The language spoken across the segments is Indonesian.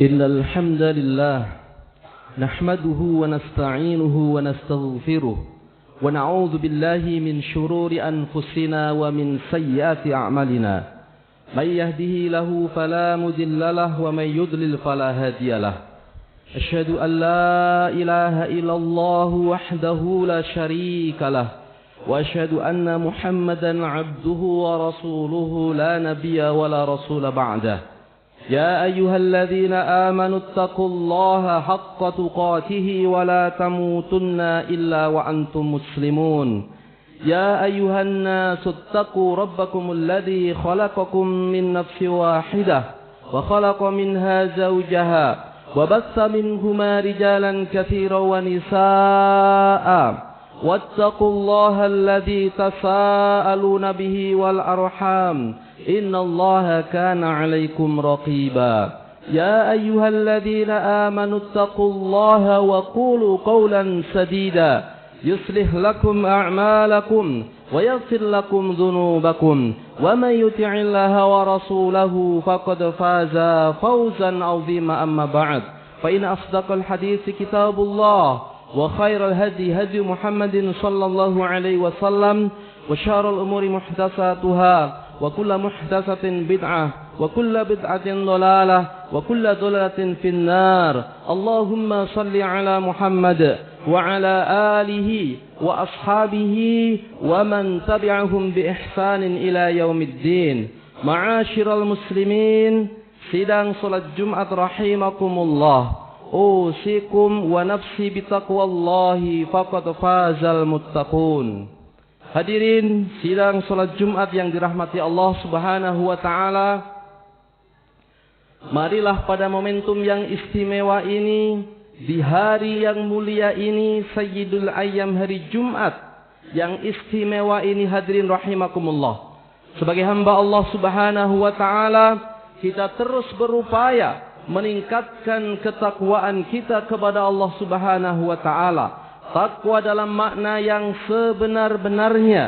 إن الحمد لله نحمده ونستعينه ونستغفره ونعوذ بالله من شرور أنفسنا ومن سيئات أعمالنا من يهده له فلا مضل له ومن يضلل فلا هادي له أشهد أن لا إله إلا الله وحده لا شريك له وأشهد أن محمدا عبده ورسوله لا نبي ولا رسول بعده يا أيها الذين آمنوا اتقوا الله حق تقاته ولا تموتن إلا وأنتم مسلمون يا أيها الناس اتقوا ربكم الذي خلقكم من نفس واحدة وخلق منها زوجها وبث منهما رجالا كثيرا ونساء واتقوا الله الذي تساءلون به والأرحام إن الله كان عليكم رقيبا يا أيها الذين آمنوا اتقوا الله وقولوا قولا سديدا يصلح لكم أعمالكم ويغفر لكم ذنوبكم ومن يطع الله ورسوله فقد فاز فوزا عظيما أما بعد فإن أصدق الحديث كتاب الله وخير الهدي هدي محمد صلى الله عليه وسلم وشر الأمور محدثاتها وكل محدثة بدعة وكل بدعة ضلالة وكل ضلالة في النار اللهم صل على محمد وعلى آله وأصحابه ومن تبعهم بإحسان إلى يوم الدين معاشر المسلمين sidang salat Jumat rahimakumullah usikum wa nafsi bitaqwallahi faqad fazal muttaqun. Hadirin sidang salat Jumat yang dirahmati Allah Subhanahu wa taala, marilah pada momentum yang istimewa ini, di hari yang mulia ini, Sayyidul Ayyam hari Jumat yang istimewa ini, hadirin rahimakumullah, sebagai hamba Allah Subhanahu wa taala, kita terus berupaya meningkatkan ketakwaan kita kepada Allah Subhanahu wa taala. Takwa dalam makna yang sebenar-benarnya,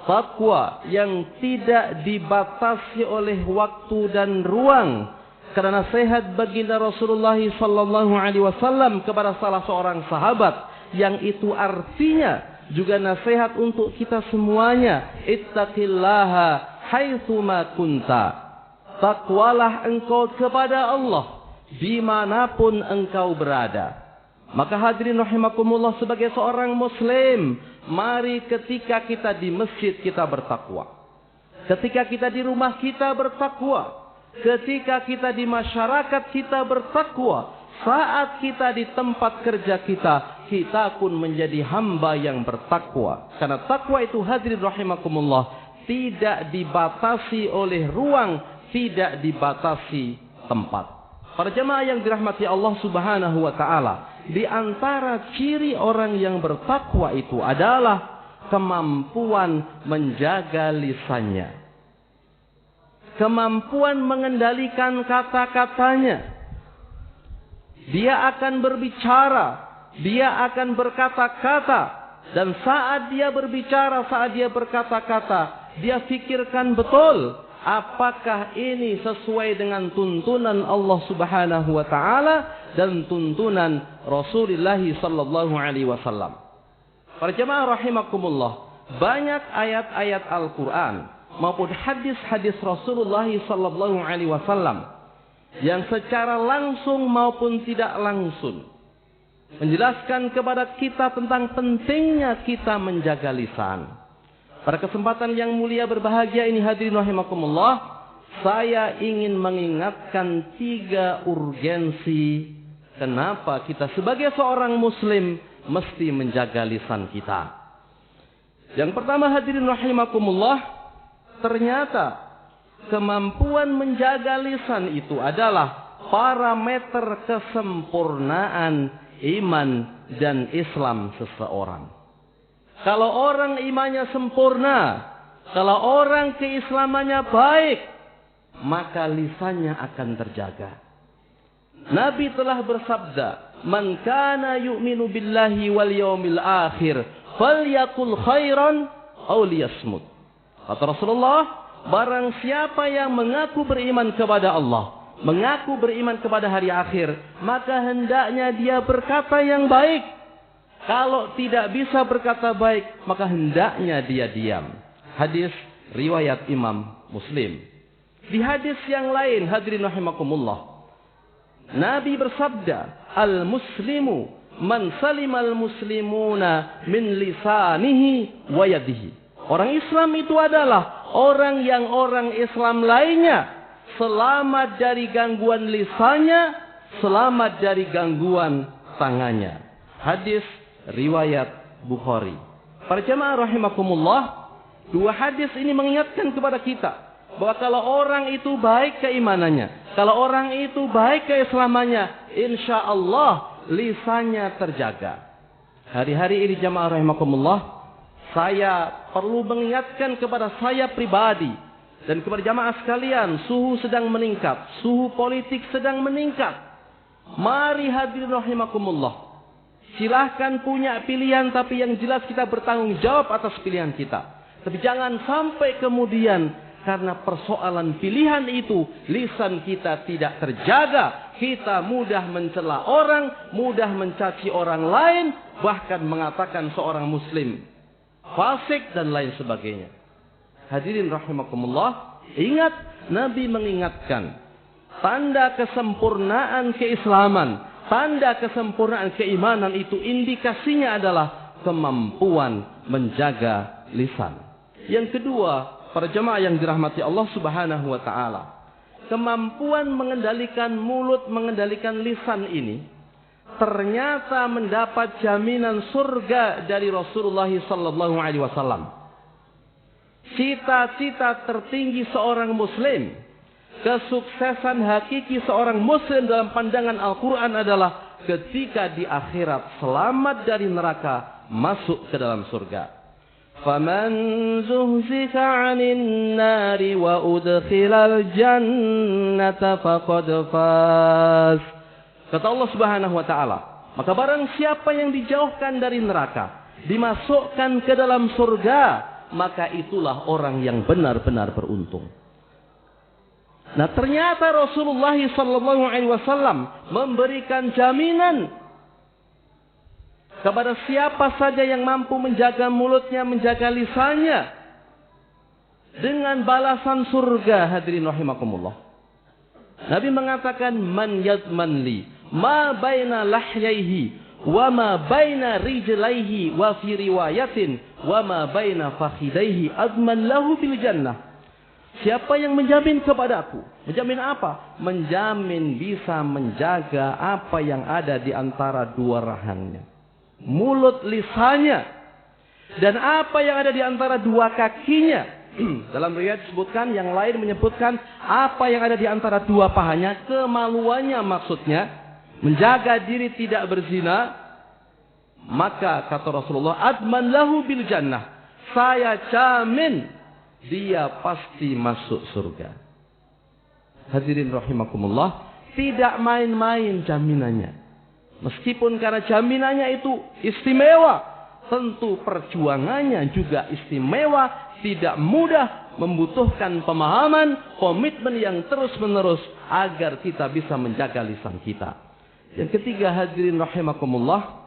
takwa yang tidak dibatasi oleh waktu dan ruang. Karena nasihat baginda Rasulullah sallallahu alaihi wasallam kepada salah seorang sahabat, yang itu artinya juga nasihat untuk kita semuanya. Ittaqillaha haitsu ma kunta. Takwalah engkau kepada Allah dimanapun engkau berada. Maka hadirin rahimakumullah, sebagai seorang muslim, mari ketika kita di masjid kita bertakwa, ketika kita di rumah kita bertakwa, ketika kita di masyarakat kita bertakwa, saat kita di tempat kerja kita pun menjadi hamba yang bertakwa. Karena takwa itu, hadirin rahimakumullah, tidak dibatasi oleh ruang, tidak dibatasi tempat. Para jemaah yang dirahmati Allah Subhanahu wa taala, di antara ciri orang yang bertakwa itu adalah kemampuan menjaga lisannya, kemampuan mengendalikan kata-katanya. Dia akan berbicara, dia akan berkata-kata, dan saat dia berbicara, saat dia berkata-kata, dia fikirkan betul apakah ini sesuai dengan tuntunan Allah Subhanahu wa taala dan tuntunan Rasulullah sallallahu alaihi wasallam. Para jemaah rahimakumullah, banyak ayat-ayat Al-Qur'an maupun hadis-hadis Rasulullah sallallahu alaihi wasallam yang secara langsung maupun tidak langsung menjelaskan kepada kita tentang pentingnya kita menjaga lisan. Pada kesempatan yang mulia berbahagia ini, hadirin rahimakumullah, saya ingin mengingatkan 3 urgensi kenapa kita sebagai seorang muslim mesti menjaga lisan kita. Yang pertama, hadirin rahimakumullah, ternyata kemampuan menjaga lisan itu adalah parameter kesempurnaan iman dan Islam seseorang. Kalau orang imannya sempurna, kalau orang keislamannya baik, maka lisannya akan terjaga. Nabi telah bersabda, "Man kana yu'minu billahi wal yawmil akhir, falyaqul khairan aw liyasmut." Kata Rasulullah, barang siapa yang mengaku beriman kepada Allah mengaku beriman kepada hari akhir, maka hendaknya dia berkata yang baik. Kalau tidak bisa berkata baik, maka hendaknya dia diam. Hadis riwayat Imam Muslim. Di hadis yang lain, hadirin rahimakumullah, Nabi bersabda, al-muslimu man salimal muslimuna min lisanihi wa yadihi. Orang Islam itu adalah orang yang orang Islam lainnya selamat dari gangguan lisannya, selamat dari gangguan tangannya. Hadis riwayat Bukhari. Para jamaah rahimakumullah, dua hadis ini mengingatkan kepada kita bahwa kalau orang itu baik keimanannya, kalau orang itu baik keislamannya, insya Allah lisannya terjaga. Hari-hari ini jamaah rahimakumullah, saya perlu mengingatkan kepada saya pribadi dan kepada jamaah sekalian, suhu sedang meningkat, suhu politik sedang meningkat. Mari hadirin rahimakumullah, silahkan punya pilihan, tapi yang jelas kita bertanggung jawab atas pilihan kita. Tapi jangan sampai kemudian karena persoalan pilihan itu lisan kita tidak terjaga, kita mudah mencela orang, mudah mencaci orang lain, bahkan mengatakan seorang muslim fasik dan lain sebagainya. Hadirin rahimakumullah, ingat Nabi mengingatkan tanda kesempurnaan keislaman, tanda kesempurnaan keimanan itu indikasinya adalah kemampuan menjaga lisan. Yang kedua, para jemaah yang dirahmati Allah Subhanahu wa taala, kemampuan mengendalikan mulut, mengendalikan lisan ini ternyata mendapat jaminan surga dari Rasulullah sallallahu alaihi wasallam. Cita-cita tertinggi seorang muslim, kesuksesan hakiki seorang muslim dalam pandangan Al-Quran adalah ketika di akhirat selamat dari neraka, masuk ke dalam surga. فَمَنْ زُهْزِكَ عَنِ النَّارِ وَأُدْخِلَ الْجَنَّةَ فَقَدْ فَازَ. Kata Allah Subhanahu wa taala, maka barang siapa yang dijauhkan dari neraka, dimasukkan ke dalam surga, maka itulah orang yang benar-benar beruntung. Nah, ternyata Rasulullah sallallahu alaihi wasallam memberikan jaminan kepada siapa saja yang mampu menjaga mulutnya, menjaga lisannya dengan balasan surga. Hadirin rahimakumullah. Nabi mengatakan, man yadman li ma baina lahyaihi wa ma baina rijlaihi wa fi riwayatin wa ma baina fakhidaihi adman lahu bil jannah. Siapa yang menjamin kepadaku? Menjamin apa? Menjamin bisa menjaga apa yang ada di antara dua rahangnya, mulut lisannya, dan apa yang ada di antara dua kakinya. Dalam riwayat disebutkan, yang lain menyebutkan apa yang ada di antara dua pahanya, kemaluannya maksudnya, menjaga diri tidak berzina. Maka kata Rasulullah, adman lahu bil jannah, saya jamin dia pasti masuk surga. Hadirin rahimakumullah, tidak main-main jaminannya. Meskipun karena jaminannya itu istimewa, tentu perjuangannya juga istimewa, tidak mudah, membutuhkan pemahaman, komitmen yang terus-menerus agar kita bisa menjaga lisan kita. Yang ketiga, hadirin rahimakumullah,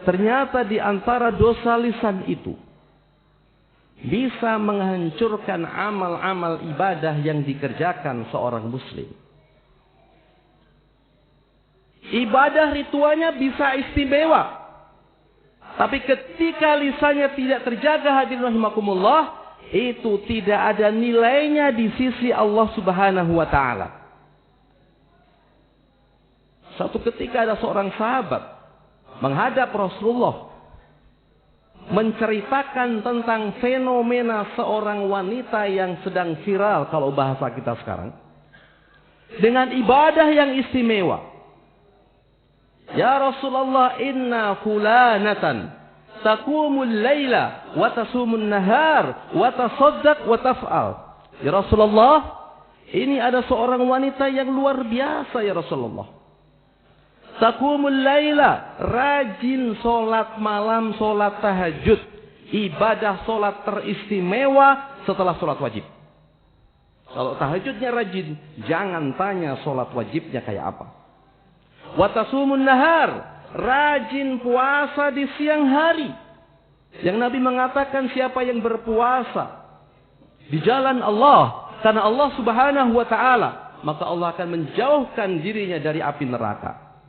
ternyata di antara dosa lisan itu bisa menghancurkan amal-amal ibadah yang dikerjakan seorang muslim. Ibadah ritualnya bisa istimewa, tapi ketika lisannya tidak terjaga, hadirin rahimakumullah, itu tidak ada nilainya di sisi Allah Subhanahu wa taala. Suatu ketika ada seorang sahabat menghadap Rasulullah, menceritakan tentang fenomena seorang wanita yang sedang viral kalau bahasa kita sekarang, dengan ibadah yang istimewa. Ya Rasulullah, inna fulanatan taqumul laila wa tasumun nahar wa tasaddaq wa taf'al. Ya Rasulullah, ini ada seorang wanita yang luar biasa ya Rasulullah. Taqumul laila, rajin solat malam, solat tahajud, ibadah solat teristimewa setelah solat wajib. Kalau tahajudnya rajin, jangan tanya sholat wajibnya kayak apa. Wa tasumun nahar, rajin puasa di siang hari. Yang Nabi mengatakan siapa yang berpuasa di jalan Allah karena Allah Subhanahu wa taala, maka Allah akan menjauhkan dirinya dari api neraka.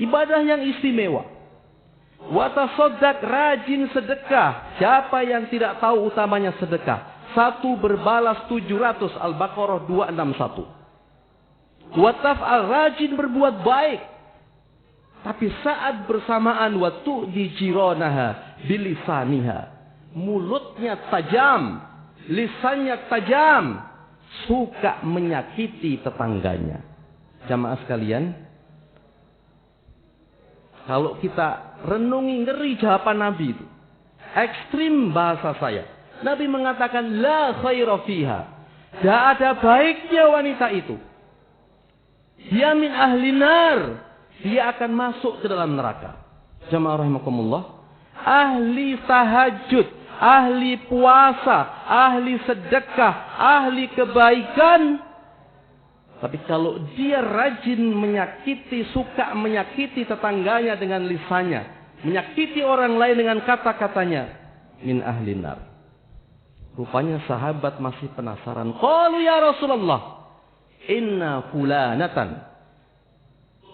Ibadah yang istimewa. Wa tasaddaq, rajin sedekah. Siapa yang tidak tahu utamanya sedekah? 1 berbalas 700, Al-Baqarah 261. Wa taf'al, rajin berbuat baik. Tapi saat bersamaan wa tu'di jiranaha bilisaniha. Mulutnya tajam, lisannya tajam, suka menyakiti tetangganya. Jamaah sekalian, kalau kita renungi ngeri jawaban Nabi itu, ekstrim bahasa saya. Nabi mengatakan la khaira fiha. Tidak ada baiknya wanita itu. Dia min ahli nar. Dia akan masuk ke dalam neraka. Jamaah rahimakumullah. Ahli tahajud, ahli puasa, ahli sedekah, ahli kebaikan. Tapi kalau dia rajin menyakiti, suka menyakiti tetangganya dengan lisannya, menyakiti orang lain dengan kata-katanya, min ahli nar. Rupanya sahabat masih penasaran. Qalu ya Rasulullah, inna fulanatan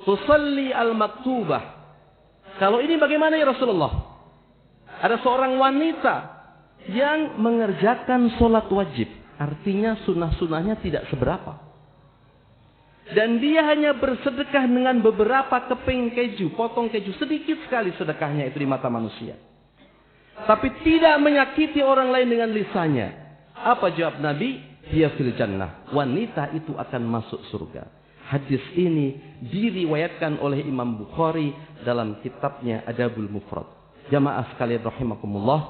tusalli al-maktubah. Kalau ini bagaimana ya Rasulullah? Ada seorang wanita yang mengerjakan sholat wajib. Artinya sunnah-sunnahnya tidak seberapa. Dan dia hanya bersedekah dengan beberapa keping keju, potong keju. Sedikit sekali sedekahnya itu di mata manusia. Tapi tidak menyakiti orang lain dengan lisannya. Apa jawab Nabi? Dia fil jannah. Wanita itu akan masuk surga. Hadis ini diriwayatkan oleh Imam Bukhari dalam kitabnya Adabul Mufrad. Jamaah sekalian rahimakumullah.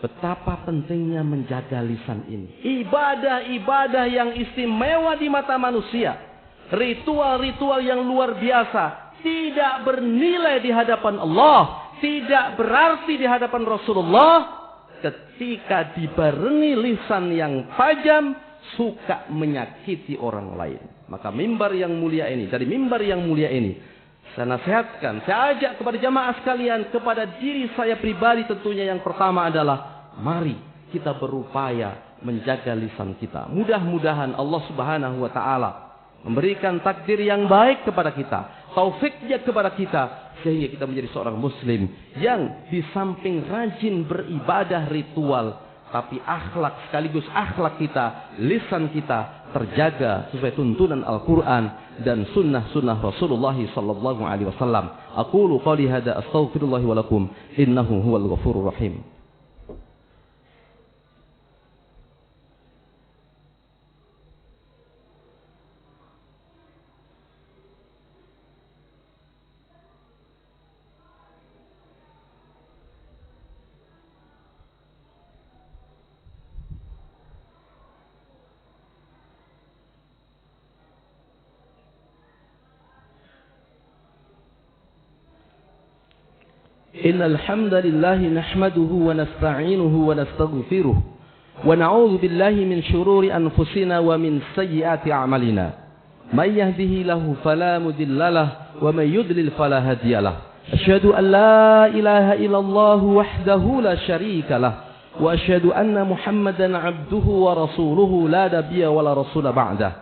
Betapa pentingnya menjaga lisan ini. Ibadah-ibadah yang istimewa di mata manusia. Ritual-ritual yang luar biasa. Tidak bernilai di hadapan Allah. Tidak berarti di hadapan Rasulullah ketika dibarengi lisan yang tajam, suka menyakiti orang lain. Maka mimbar yang mulia ini, dari mimbar yang mulia ini, saya nasihatkan, saya ajak kepada jamaah sekalian, kepada diri saya pribadi tentunya yang pertama adalah, mari kita berupaya menjaga lisan kita. Mudah-mudahan Allah Subhanahu wa taala memberikan takdir yang baik kepada kita, taufiknya kepada kita, sehingga kita menjadi seorang muslim yang di samping rajin beribadah ritual, tapi akhlak sekaligus akhlak kita, lisan kita terjaga sesuai tuntunan Al-Quran dan sunnah-sunnah Rasulullah sallallahu alaihi wasallam. Aqulu qali hadza astaghfirullah wa lakum innahu huwal ghafurur rahim. إن الحمد لله نحمده ونستعينه ونستغفره ونعوذ بالله من شرور أنفسنا ومن سيئات أعمالنا من يهده له فلا مضل له ومن يضلل فلا هادي له أشهد أن لا إله إلا الله وحده لا شريك له وأشهد أن محمدا عبده ورسوله لا نبي ولا رسول بعده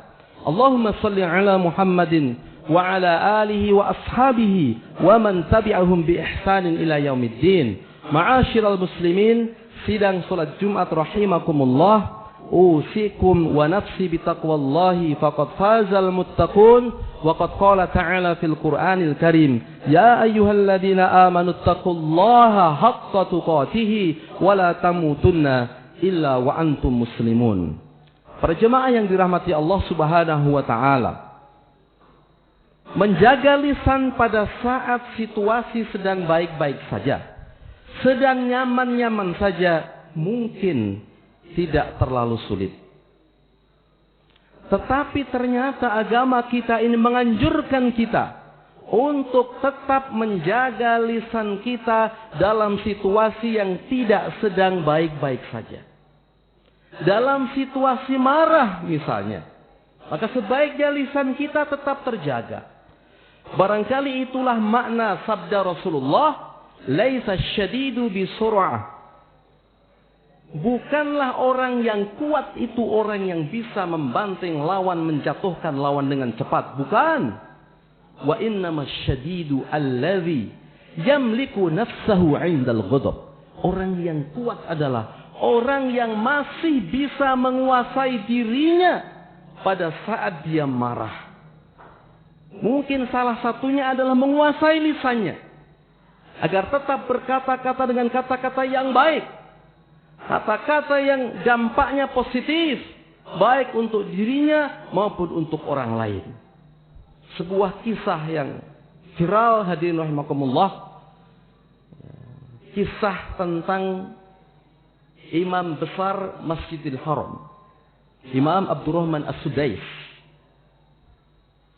اللهم صل على محمد وعلى آله وأصحابه ومن تبعهم بإحسان إلى يوم الدين. Ma'asyiral muslimin, sidang salat Jumat rahimakumullah, usikum wa nafsi bitaqwallahi faqad fazal muttaqun wa qad qala ta'ala fil Qur'anil Karim ya ayyuhalladzina amanu taqullaha haqqa tuqatih wa la tamutunna illa wa antum muslimun. Para jemaah yang dirahmati Allah Subhanahu wa taala, menjaga lisan pada saat situasi sedang baik-baik saja, sedang nyaman-nyaman saja, mungkin tidak terlalu sulit. Tetapi ternyata agama kita ini menganjurkan kita untuk tetap menjaga lisan kita dalam situasi yang tidak sedang baik-baik saja. dalam situasi marah misalnya, maka sebaiknya lisan kita tetap terjaga. Barangkali itulah makna sabda Rasulullah, laisa syadidu bisur'ah. Bukanlah orang yang kuat itu orang yang bisa membanting lawan, menjatuhkan lawan dengan cepat. Bukan. Wa innamas syadidu alladhi yamliku nafsahu 'indal ghadab. Orang yang kuat adalah orang yang masih bisa menguasai dirinya pada saat dia marah. Mungkin salah satunya adalah menguasai lisannya, agar tetap berkata-kata dengan kata-kata yang baik. Kata-kata yang dampaknya positif, baik untuk dirinya maupun untuk orang lain. Sebuah kisah yang viral, hadirin rahimakumullah. Kisah tentang imam besar Masjidil Haram, Imam Abdurrahman As-Sudais.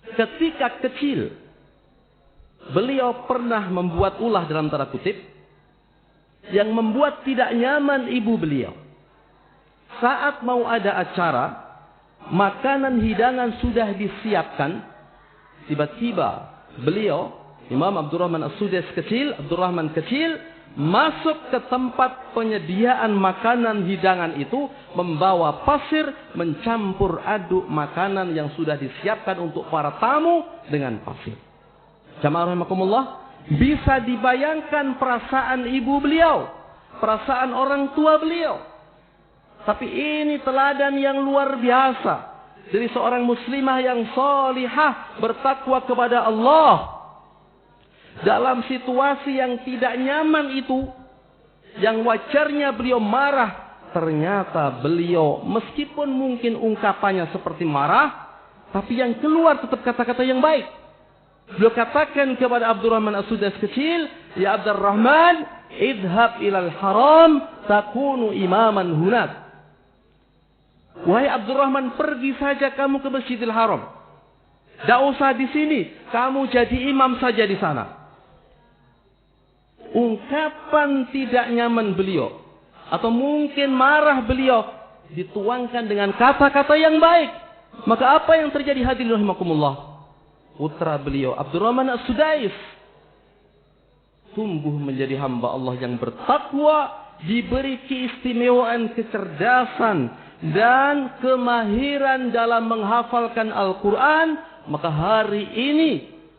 Ketika kecil, beliau pernah membuat ulah dalam tanda kutip yang membuat tidak nyaman ibu beliau. Saat mau ada acara, makanan hidangan sudah disiapkan, tiba-tiba beliau, Imam Abdurrahman As-Sudais kecil, Abdurrahman kecil, masuk ke tempat penyediaan makanan hidangan itu, membawa pasir, mencampur aduk makanan yang sudah disiapkan untuk para tamu dengan pasir. Jamaah rahimakumullah, bisa dibayangkan perasaan ibu beliau, perasaan orang tua beliau. Tapi ini teladan yang luar biasa dari seorang muslimah yang salihah, bertakwa kepada Allah. Dalam situasi yang tidak nyaman itu, yang wajarnya beliau marah, ternyata beliau meskipun mungkin ungkapannya seperti marah, tapi yang keluar tetap kata-kata yang baik. Beliau katakan kepada Abdurrahman As-Sudais kecil, ya Abdurrahman, idhab ilal haram, takunu imaman hunak. Wahai Abdurrahman, pergi saja kamu ke Masjidil Haram. Tidak usah di sini, kamu jadi imam saja di sana. Ungkapan tidak nyaman beliau, atau mungkin marah beliau, dituangkan dengan kata-kata yang baik. Maka apa yang terjadi, hadirin rahimakumullah? Putra beliau Abdurrahman As-Sudais tumbuh menjadi hamba Allah yang bertakwa, diberi keistimewaan kecerdasan dan kemahiran dalam menghafalkan Al-Quran. Maka hari ini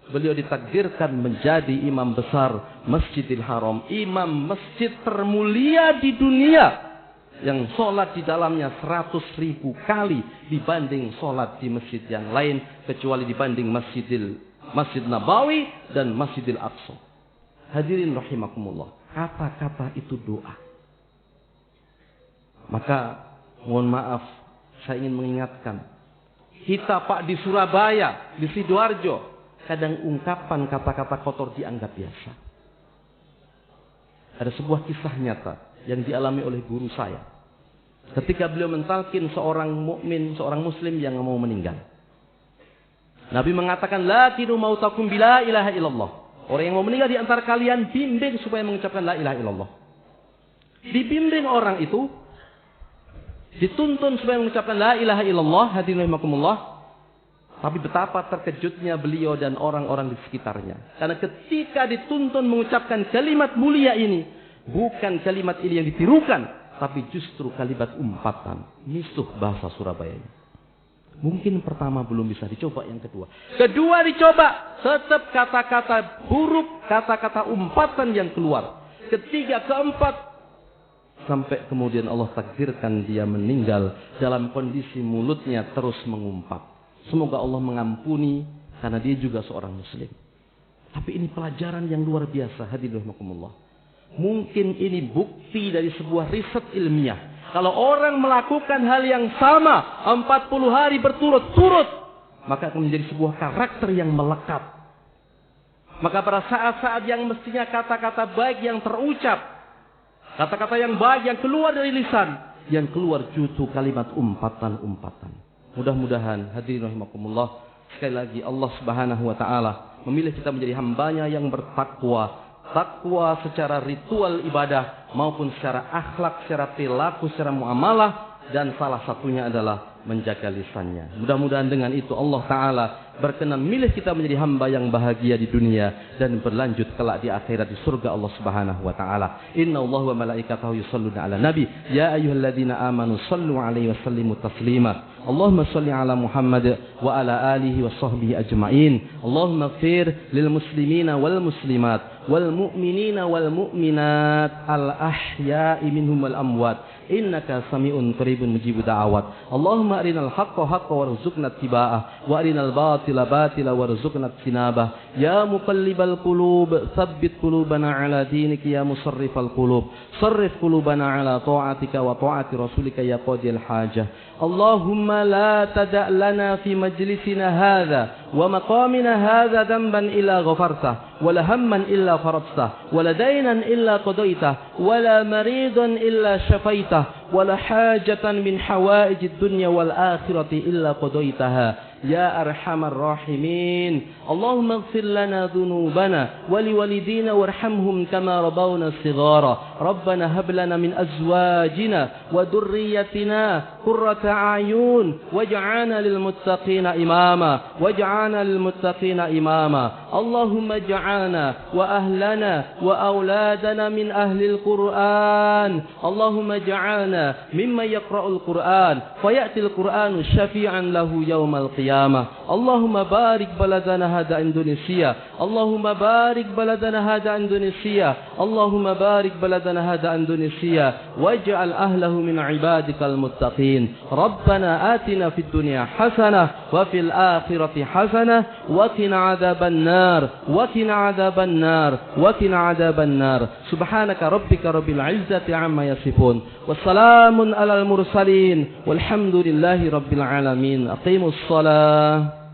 beliau ditakdirkan menjadi imam besar Masjidil Haram, imam masjid termulia di dunia, yang sholat di dalamnya 100.000 kali dibanding sholat di masjid yang lain, kecuali dibanding Masjid Nabawi dan Masjidil Aqsa. Hadirin rahimakumullah, kata-kata itu doa. Maka mohon maaf, saya ingin mengingatkan kita Pak di Surabaya, di Sidoarjo, kadang ungkapan kata-kata kotor dianggap biasa. Ada sebuah kisah nyata yang dialami oleh guru saya. Ketika beliau mentalkin seorang mukmin, seorang muslim yang mau meninggal. Nabi mengatakan, "Laqinu mautakum bila ilaha illallah." Orang yang mau meninggal di antara kalian, bimbing supaya mengucapkan la ilaha illallah. Dibimbing orang itu, dituntun supaya mengucapkan la ilaha illallah, hadirin rahimakumullah. Tapi betapa terkejutnya beliau dan orang-orang di sekitarnya. Karena ketika dituntun mengucapkan kalimat mulia ini, bukan kalimat ini yang ditirukan, tapi justru kalimat umpatan, misuh bahasa Surabaya ini. Mungkin pertama belum bisa, dicoba yang kedua. Kedua dicoba, tetap kata-kata buruk, kata-kata umpatan yang keluar. Ketiga, keempat, sampai kemudian Allah takdirkan dia meninggal dalam kondisi mulutnya terus mengumpat. Semoga Allah mengampuni, karena dia juga seorang muslim. Tapi ini pelajaran yang luar biasa, hadirin rahimakumullah. Mungkin ini bukti dari sebuah riset ilmiah. Kalau orang melakukan hal yang sama 40 hari berturut-turut, maka akan menjadi sebuah karakter yang melekat. Maka pada saat-saat yang mestinya kata-kata baik yang terucap, kata-kata yang baik yang keluar dari lisan, yang keluar justru kalimat umpatan-umpatan. Mudah-mudahan hadirin rahimakumullah, sekali lagi Allah Subhanahu wa taala memilih kita menjadi hambanya yang bertakwa. Takwa secara ritual ibadah maupun secara akhlak, secara perilaku, secara muamalah, dan salah satunya adalah menjaga lisannya. Mudah-mudahan dengan itu Allah Ta'ala berkenan milih kita menjadi hamba yang bahagia di dunia dan berlanjut kelak di akhirat di surga Allah Subhanahu wa taala. Inna Allah wa malaikatahu yusholluna 'alan nabi ya ayyuhalladzina amanu shallu 'alaihi wa sallimu taslima. Allahumma shalli 'ala Muhammad wa 'ala alihi wa sahbihi ajma'in. Allahumma ighfir lil muslimina wal muslimat wal mu'minina wal mu'minat al ahya'i minhum wal amwat. Innaka sami'un qaribun mujibud da'awat. Allahumma arinal haqqa haqqan warzuqna ittiba'ah wa arinal batila batila warzuqna ijtinabah. Ya muqallibal qulub tsabbit qulubana 'ala dinik ya musarrifal qulub sarrif qulubana 'ala ta'atika wa ta'ati rasulika ya qadiyal hajah. Allahumma la tada' lana fi majlisina hadha wa maqamina hadha dhanban illa ghafartah wa la hamman illa faradtah wa la daynan illa qadaitah wa la maridan illa shafaitah wa la hajatan min hawaijid dunya wal akhirati illa qadaitaha ya arhamar rahimin. Allahumma ighfir lana dhunubana wa liwalidina warhamhum kama rabawna shighara. Rabbana hab lana min azwajina wa dhurriyyatina qurrata a'yun waj'alna lil muttaqina imama waj'alna lil muttaqina imama. Allahumma ij'alna wa ahlana wa auladana min ahlil Qur'an. Allahumma ij'alna mimman yaqra'ul Qur'an fayatil Qur'anu syafi'an lahu yaumal qiyamah. Allahumma barik baladana hada Indonesia. Allahumma barik baladana hada Indonesia. Allahumma barik baladana hada Indonesia waj'al ahlahu min ibadikal muttaqin. Rabbana atina fid dunya hasanah wa fil akhirati hasanah wa qina adzaban nar wa qina adzaban nar wa qina adzaban nar. Subhanaka rabbika rabbil izzati amma yasifun. Wassalamun alal mursalin walhamdulillahi rabbil alamin. Aqimus shalah.